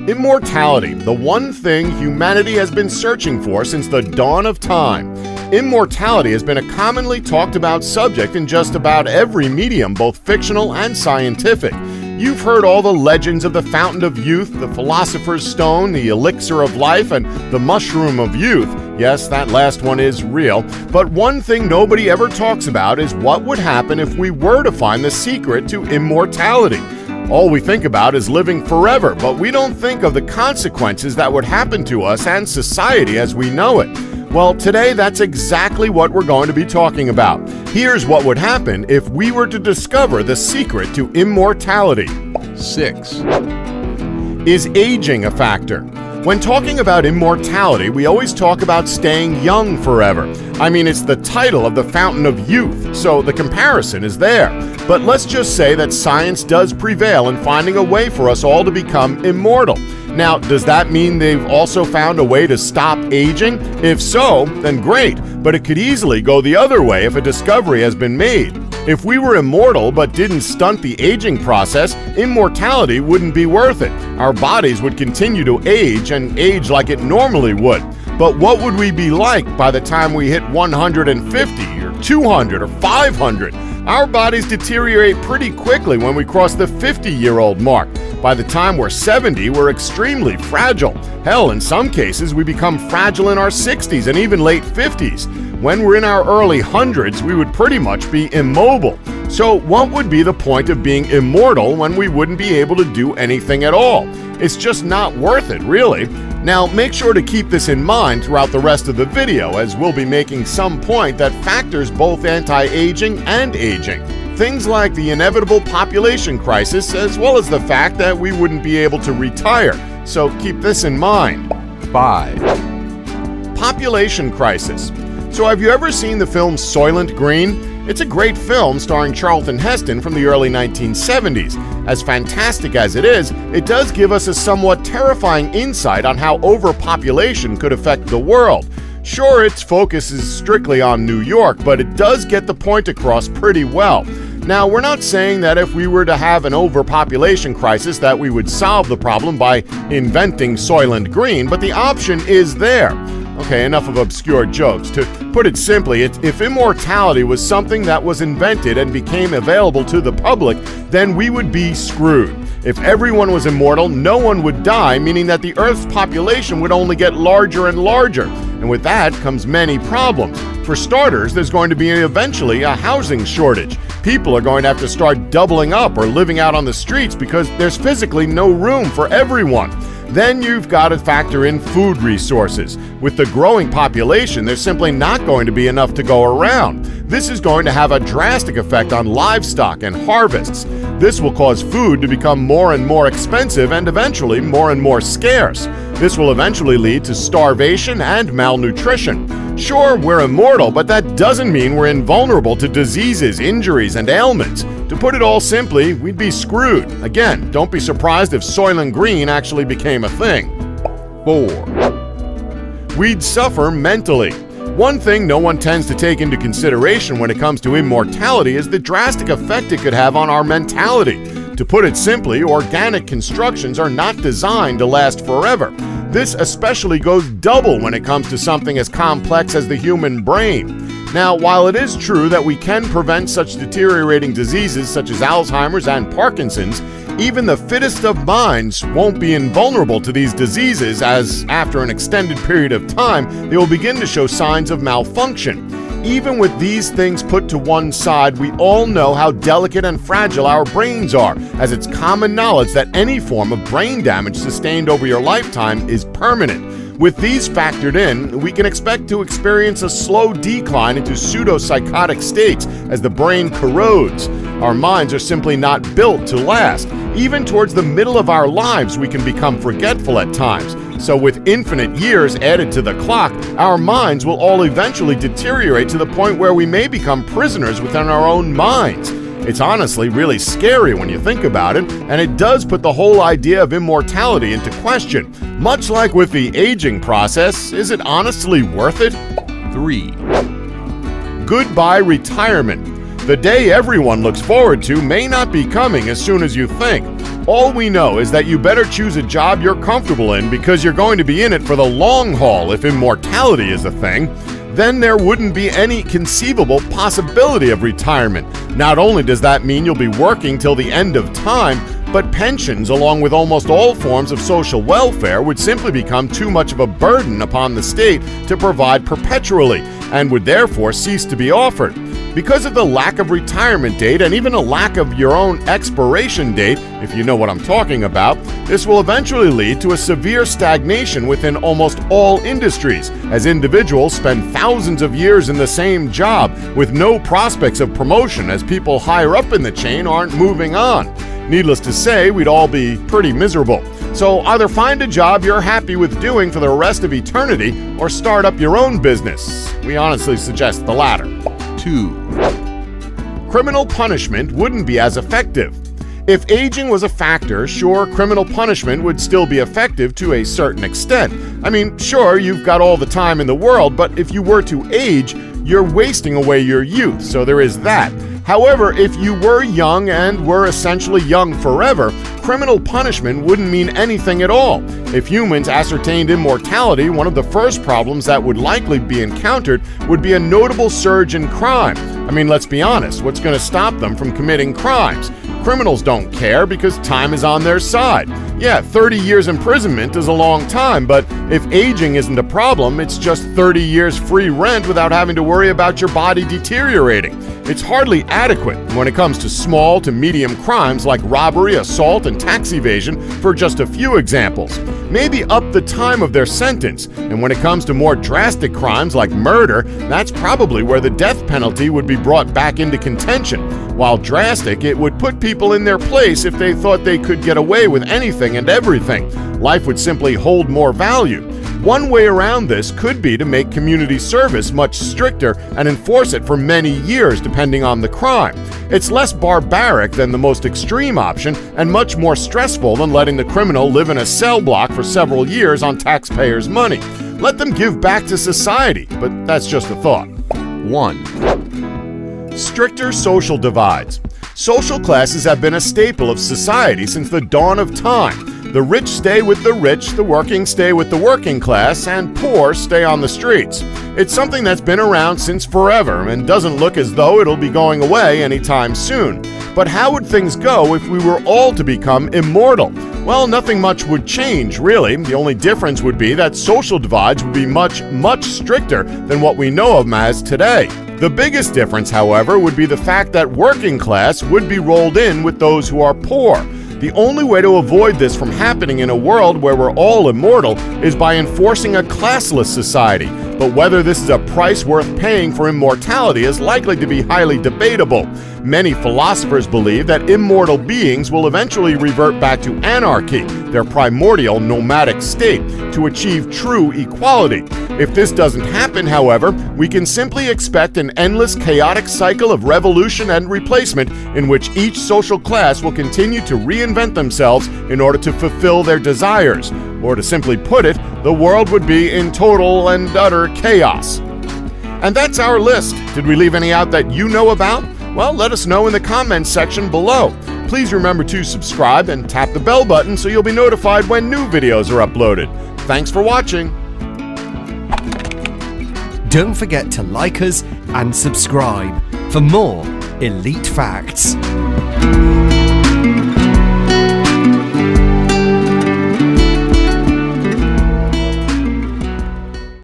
Immortality, the one thing humanity has been searching for since the dawn of time. Immortality has been a commonly talked about subject in just about every medium, both fictional and scientific. You've heard all the legends of the fountain of youth, the philosopher's stone, the elixir of life, and the mushroom of youth. Yes, that last one is real. But one thing nobody ever talks about is what would happen if we were to find the secret to immortality. All we think about is living forever, but we don't think of the consequences that would happen to us and society as we know it. Well, today that's exactly what we're going to be talking about. Here's what would happen if we were to discover the secret to immortality. 6. Is aging a factor? When talking about immortality, we always talk about staying young forever. I mean, it's the title of the fountain of youth, so the comparison is there. But let's just say that science does prevail in finding a way for us all to become immortal. Now, does that mean they've also found a way to stop aging? If so, then great, but it could easily go the other way if a discovery has been made. If we were immortal but didn't stunt the aging process, immortality wouldn't be worth it. Our bodies would continue to age and age like it normally would. But what would we be like by the time we hit 150 or 200 or 500? Our bodies deteriorate pretty quickly when we cross the 50-year-old mark. By the time we're 70, we're extremely fragile. Hell, in some cases, we become fragile in our 60s and even late 50s. When we're in our early hundreds, we would pretty much be immobile. So what would be the point of being immortal when we wouldn't be able to do anything at all? It's just not worth it, really. Now, make sure to keep this in mind throughout the rest of the video, as we'll be making some point that factors both anti-aging and aging. Things like the inevitable population crisis, as well as the fact that we wouldn't be able to retire. So keep this in mind. 5. Population crisis. So have you ever seen the film Soylent Green? It's a great film starring Charlton Heston from the early 1970s. As fantastic as it is, it does give us a somewhat terrifying insight on how overpopulation could affect the world. Sure, its focus is strictly on New York, but it does get the point across pretty well. Now, we're not saying that if we were to have an overpopulation crisis that we would solve the problem by inventing Soylent Green, but the option is there. Okay, enough of obscure jokes. To put it simply, if immortality was something that was invented and became available to the public, then we would be screwed. If everyone was immortal, no one would die, meaning that the Earth's population would only get larger and larger. And with that comes many problems. For starters, there's going to be eventually a housing shortage. People are going to have to start doubling up or living out on the streets because there's physically no room for everyone. Then you've got to factor in food resources. With the growing population, there's simply not going to be enough to go around. This is going to have a drastic effect on livestock and harvests. This will cause food to become more and more expensive and eventually more and more scarce. This will eventually lead to starvation and malnutrition. Sure, we're immortal, but that doesn't mean we're invulnerable to diseases, injuries, and ailments. To put it all simply, we'd be screwed. Again, don't be surprised if Soylent Green actually became a thing. 4. We'd suffer mentally. One thing no one tends to take into consideration when it comes to immortality is the drastic effect it could have on our mentality. To put it simply, organic constructions are not designed to last forever. This especially goes double when it comes to something as complex as the human brain. Now, while it is true that we can prevent such deteriorating diseases such as Alzheimer's and Parkinson's, even the fittest of minds won't be invulnerable to these diseases, as after an extended period of time, they will begin to show signs of malfunction. Even with these things put to one side, we all know how delicate and fragile our brains are, as it's common knowledge that any form of brain damage sustained over your lifetime is permanent. With these factored in, we can expect to experience a slow decline into pseudo-psychotic states as the brain corrodes. Our minds are simply not built to last. Even towards the middle of our lives, we can become forgetful at times. So with infinite years added to the clock, our minds will all eventually deteriorate to the point where we may become prisoners within our own minds. It's honestly really scary when you think about it, and it does put the whole idea of immortality into question. Much like with the aging process, is it honestly worth it? 3. Goodbye retirement. The day everyone looks forward to may not be coming as soon as you think. All we know is that you better choose a job you're comfortable in because you're going to be in it for the long haul if immortality is a thing. Then there wouldn't be any conceivable possibility of retirement. Not only does that mean you'll be working till the end of time, but pensions, along with almost all forms of social welfare, would simply become too much of a burden upon the state to provide perpetually, and would therefore cease to be offered. Because of the lack of retirement date and even a lack of your own expiration date, if you know what I'm talking about, this will eventually lead to a severe stagnation within almost all industries, as individuals spend thousands of years in the same job with no prospects of promotion as people higher up in the chain aren't moving on. Needless to say, we'd all be pretty miserable. So either find a job you're happy with doing for the rest of eternity or start up your own business. We honestly suggest the latter. 2. Criminal punishment wouldn't be as effective. If aging was a factor, sure, criminal punishment would still be effective to a certain extent. I mean, sure, you've got all the time in the world, but if you were to age, you're wasting away your youth, so there is that. However, if you were young and were essentially young forever, criminal punishment wouldn't mean anything at all. If humans ascertained immortality, one of the first problems that would likely be encountered would be a notable surge in crime. I mean, let's be honest, what's going to stop them from committing crimes? Criminals don't care because time is on their side. Yeah, 30 years imprisonment is a long time, but if aging isn't a problem, it's just 30 years free rent without having to worry about your body deteriorating. It's hardly adequate when it comes to small to medium crimes like robbery, assault, and tax evasion, for just a few examples. Maybe up the time of their sentence, and when it comes to more drastic crimes like murder, that's probably where the death penalty would be brought back into contention. While drastic, it would put people in their place if they thought they could get away with anything and everything. Life would simply hold more value. One way around this could be to make community service much stricter and enforce it for many years depending on the crime. It's less barbaric than the most extreme option and much more stressful than letting the criminal live in a cell block for several years on taxpayers' money. Let them give back to society, but that's just a thought. 1. Stricter social divides. Social classes have been a staple of society since the dawn of time. The rich stay with the rich, the working stay with the working class, and poor stay on the streets. It's something that's been around since forever and doesn't look as though it'll be going away anytime soon. But how would things go if we were all to become immortal? Well, nothing much would change, really. The only difference would be that social divides would be much, much stricter than what we know of them as today. The biggest difference, however, would be the fact that working class would be rolled in with those who are poor. The only way to avoid this from happening in a world where we're all immortal is by enforcing a classless society. But whether this is a price worth paying for immortality is likely to be highly debatable. Many philosophers believe that immortal beings will eventually revert back to anarchy, their primordial nomadic state, to achieve true equality. If this doesn't happen, however, we can simply expect an endless chaotic cycle of revolution and replacement in which each social class will continue to reinvent themselves in order to fulfill their desires. Or to simply put it, the world would be in total and utter chaos. And that's our list. Did we leave any out that you know about? Well, let us know in the comments section below. Please remember to subscribe and tap the bell button so you'll be notified when new videos are uploaded. Thanks for watching. Don't forget to like us and subscribe for more Elite Facts.